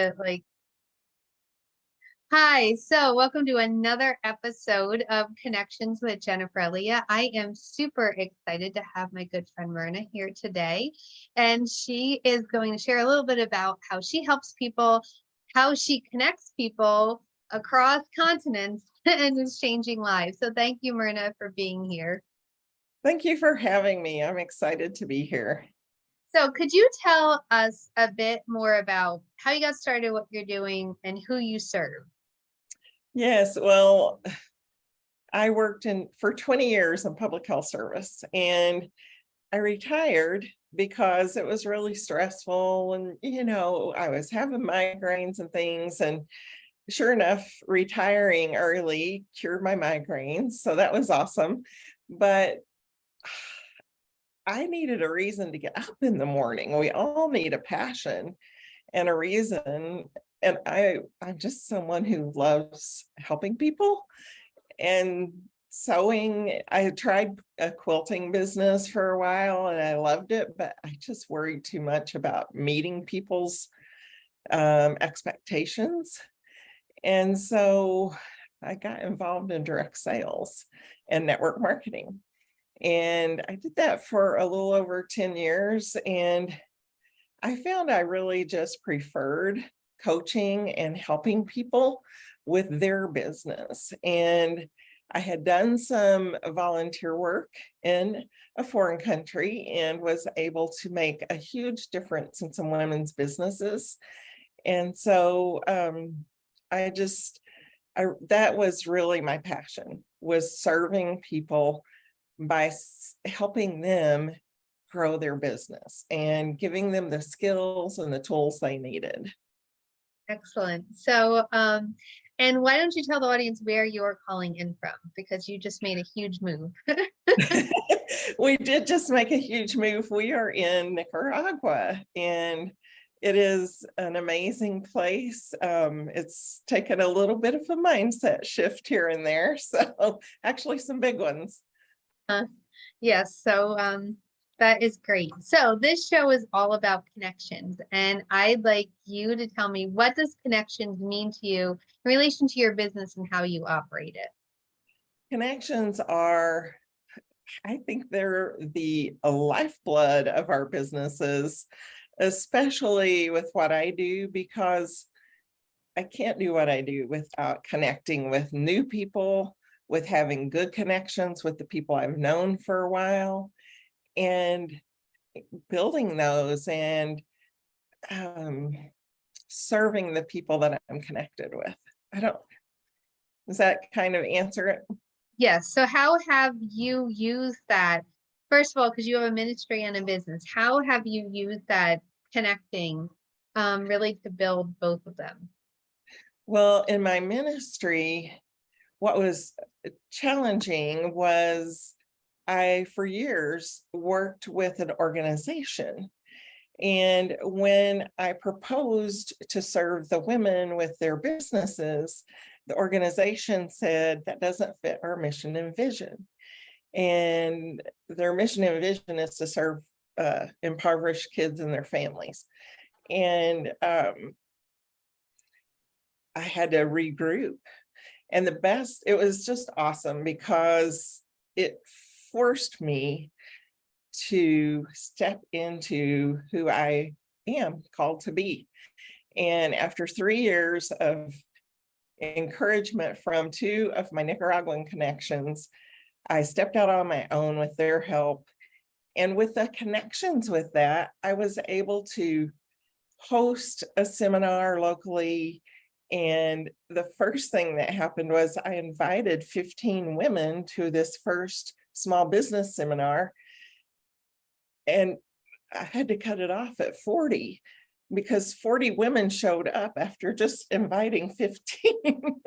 Like, hi. So, welcome to another episode of Connections with Jennifer Leah. I am super excited to have my good friend Myrna here today, and she is going to share a little bit about how she helps people, how she connects people across continents, and is changing lives. So, thank you, Myrna, for being here. Thank you for having me. I'm excited to be here. So, could you tell us a bit more about how you got started, what you're doing, and who you serve? Yes, well, I worked for 20 years in public health service, and I retired because it was really stressful. And, I was having migraines and things. And sure enough, retiring early cured my migraines. So that was awesome. But I needed a reason to get up in the morning. We all need a passion and a reason. And I'm just someone who loves helping people and sewing. I had tried a quilting business for a while and I loved it, but I just worried too much about meeting people's expectations. And so I got involved in direct sales and network marketing. And I did that for a little over 10 years. And I found I really just preferred coaching and helping people with their business. And I had done some volunteer work in a foreign country and was able to make a huge difference in some women's businesses. And so that was really my passion, was serving people by helping them grow their business and giving them the skills and the tools they needed. Excellent. So, and why don't you tell the audience where you're calling in from? Because you just made a huge move. We did just make a huge move. We are in Nicaragua, and it is an amazing place. It's taken a little bit of a mindset shift here and there. So actually some big ones. Yes. So, that is great. So this show is all about connections, and I'd like you to tell me, what does connections mean to you in relation to your business and how you operate it? Connections are, I think they're the lifeblood of our businesses, especially with what I do, because I can't do what I do without connecting with new people, with having good connections with the people I've known for a while, and building those and serving the people that I'm connected with. Does that kind of answer it? Yes. So how have you used that? First of all, because you have a ministry and a business, how have you used that connecting really to build both of them? Well, in my ministry, what was challenging was I, for years, worked with an organization. And when I proposed to serve the women with their businesses, the organization said that doesn't fit our mission and vision. And their mission and vision is to serve impoverished kids and their families. And I had to regroup. And it was just awesome because it forced me to step into who I am called to be. And after 3 years of encouragement from two of my Nicaraguan connections, I stepped out on my own with their help. And with the connections with that, I was able to host a seminar locally. And the first thing that happened was I invited 15 women to this first small business seminar. And I had to cut it off at 40 because 40 women showed up after just inviting 15.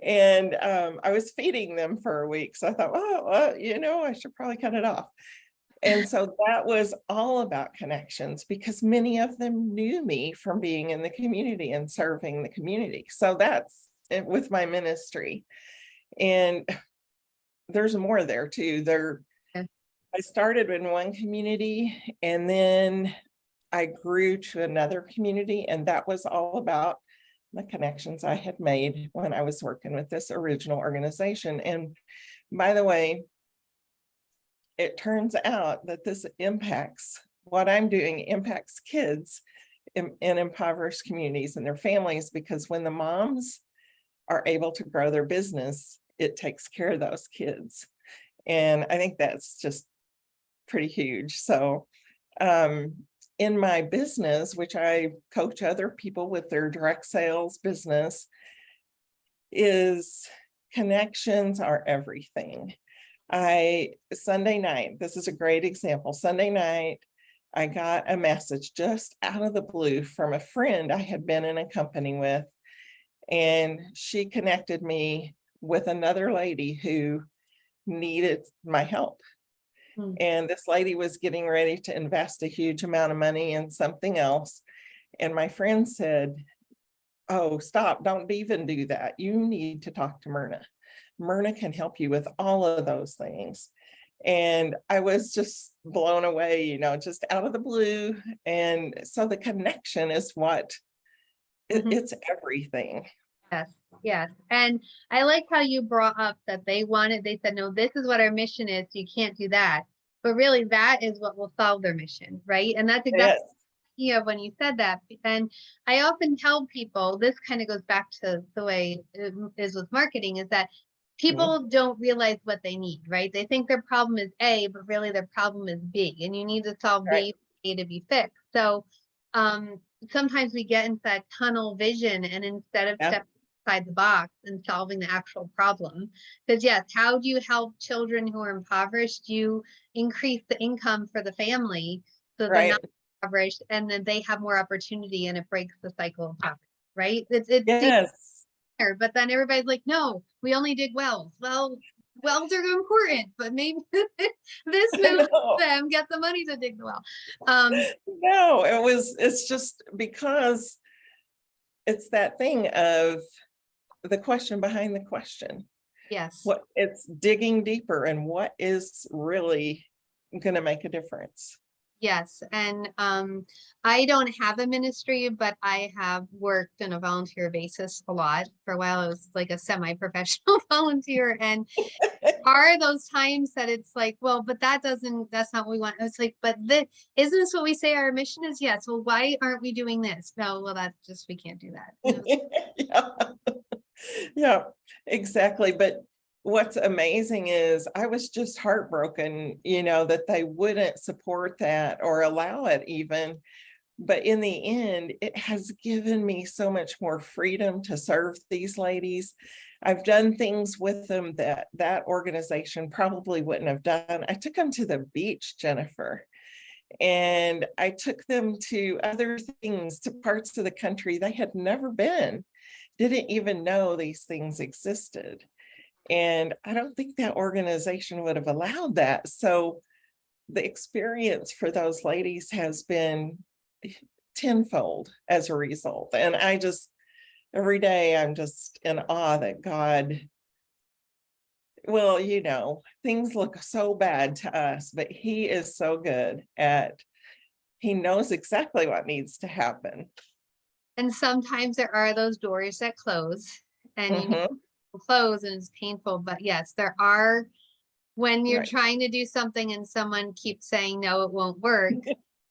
And I was feeding them for a week. So I thought, I should probably cut it off. And so that was all about connections because many of them knew me from being in the community and serving the community. So that's it with my ministry. And there's more there too. I started in one community, and then I grew to another community, and that was all about the connections I had made when I was working with this original organization. And by the way, it turns out that this impacts what I'm doing, impacts kids in impoverished communities and their families, because when the moms are able to grow their business, it takes care of those kids. And I think that's just pretty huge. So in my business, which I coach other people with their direct sales business, is connections are everything. Sunday night, this is a great example. Sunday night, I got a message just out of the blue from a friend I had been in a company with, and she connected me with another lady who needed my help. And this lady was getting ready to invest a huge amount of money in something else. And my friend said, oh, stop, don't even do that. You need to talk to Myrna. Myrna can help you with all of those things. And I was just blown away, just out of the blue. And so the connection is what, it's everything. Yes, yes. And I like how you brought up that they said, no, this is what our mission is. You can't do that. But really, that is what will solve their mission, right? And that's exactly the idea when you said that. And I often tell people, this kind of goes back to the way it is with marketing, is that people don't realize what they need, right? They think their problem is A, but really their problem is B, and you need to solve B for A to be fixed. So sometimes we get into that tunnel vision, and instead of stepping outside the box and solving the actual problem, because yes, how do you help children who are impoverished? You increase the income for the family so they're not impoverished, and then they have more opportunity, and it breaks the cycle of poverty, right? It's but then everybody's like, no, we only dig wells. Well, wells are important, but maybe this will help them get the money to dig the well. No, it's just because it's that thing of the question behind the question. Yes. What it's digging deeper and what is really going to make a difference. Yes. And I don't have a ministry, but I have worked on a volunteer basis a lot. For a while, I was like a semi-professional volunteer. And are those times that it's like, well, but that's not what we want. It's like, but isn't this what we say our mission is? Yes. Well, why aren't we doing this? No, well, that's just, we can't do that. Yeah, exactly. But what's amazing is I was just heartbroken, that they wouldn't support that or allow it even. But in the end, it has given me so much more freedom to serve these ladies. I've done things with them that organization probably wouldn't have done. I took them to the beach, Jennifer, and I took them to other things, to parts of the country they had never been, didn't even know these things existed. And I don't think that organization would have allowed that. So the experience for those ladies has been tenfold as a result. And every day I'm just in awe that God, well, things look so bad to us, but He is so good He knows exactly what needs to happen. And sometimes there are those doors that close, and close, and it's painful. But yes, there are, when you're trying to do something and someone keeps saying, no, it won't work.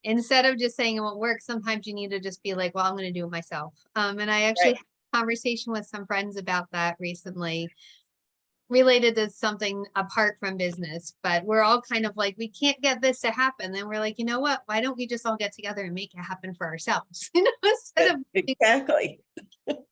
Instead of just saying it won't work, sometimes you need to just be like, well, I'm going to do it myself. And I actually had a conversation with some friends about that recently, related to something apart from business, but we're all kind of like, we can't get this to happen. Then we're like, you know what, why don't we just all get together and make it happen for ourselves? Instead of exactly.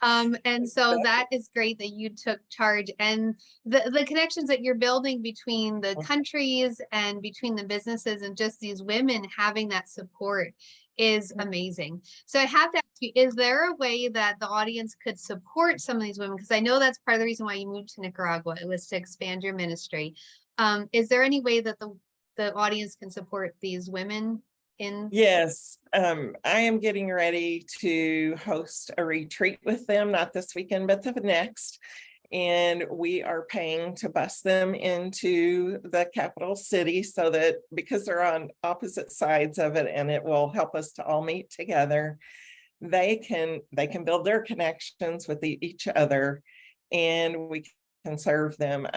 And so that is great that you took charge, and the connections that you're building between the countries and between the businesses, and just these women having that support is amazing. So I have to ask you, is there a way that the audience could support some of these women? Because I know that's part of the reason why you moved to Nicaragua. It was to expand your ministry. Is there any way that the audience can support these women? Yes, I am getting ready to host a retreat with them, not this weekend, but the next. And we are paying to bus them into the capital city so that, because they're on opposite sides of it, and it will help us to all meet together, they can build their connections with each other, and we can serve them.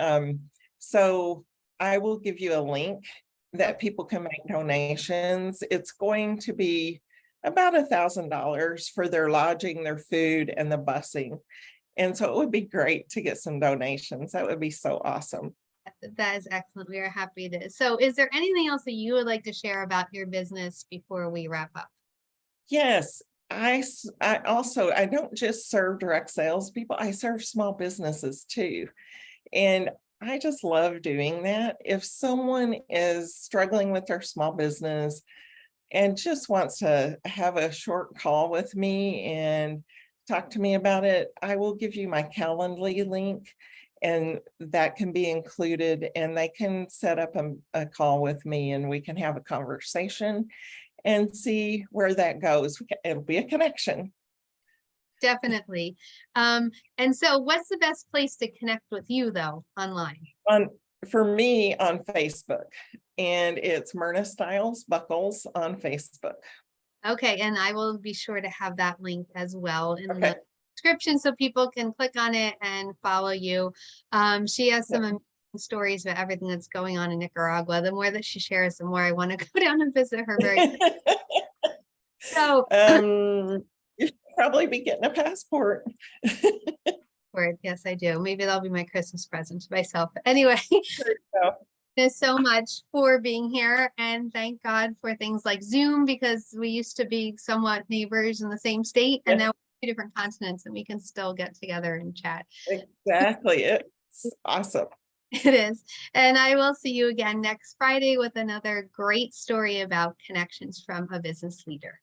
So I will give you a link that people can make donations. It's going to be about $1,000 for their lodging, their food, and the busing. And so it would be great to get some donations. That would be so awesome. That is excellent. We are happy to. So is there anything else that you would like to share about your business before we wrap up? Yes, I also, I don't just serve direct sales people, I serve small businesses too. And I just love doing that. If someone is struggling with their small business and just wants to have a short call with me and talk to me about it, I will give you my Calendly link, and that can be included, and they can set up a call with me and we can have a conversation and see where that goes. It'll be a connection. Definitely. And so what's the best place to connect with you though, online? For me on Facebook, and it's Myrna Buckles on Facebook. Okay, and I will be sure to have that link as well in Okay. the description so people can click on it and follow you. She has some amazing stories about everything that's going on in Nicaragua. The more that she shares, the more I want to go down and visit her very so you should probably be getting a passport. yes, I do. Maybe that'll be my Christmas present to myself. Anyway, thanks so much for being here, and thank God for things like Zoom, because we used to be somewhat neighbors in the same state, and now we're 2 different continents, and we can still get together and chat. Exactly. It's awesome. It is. And I will see you again next Friday with another great story about connections from a business leader.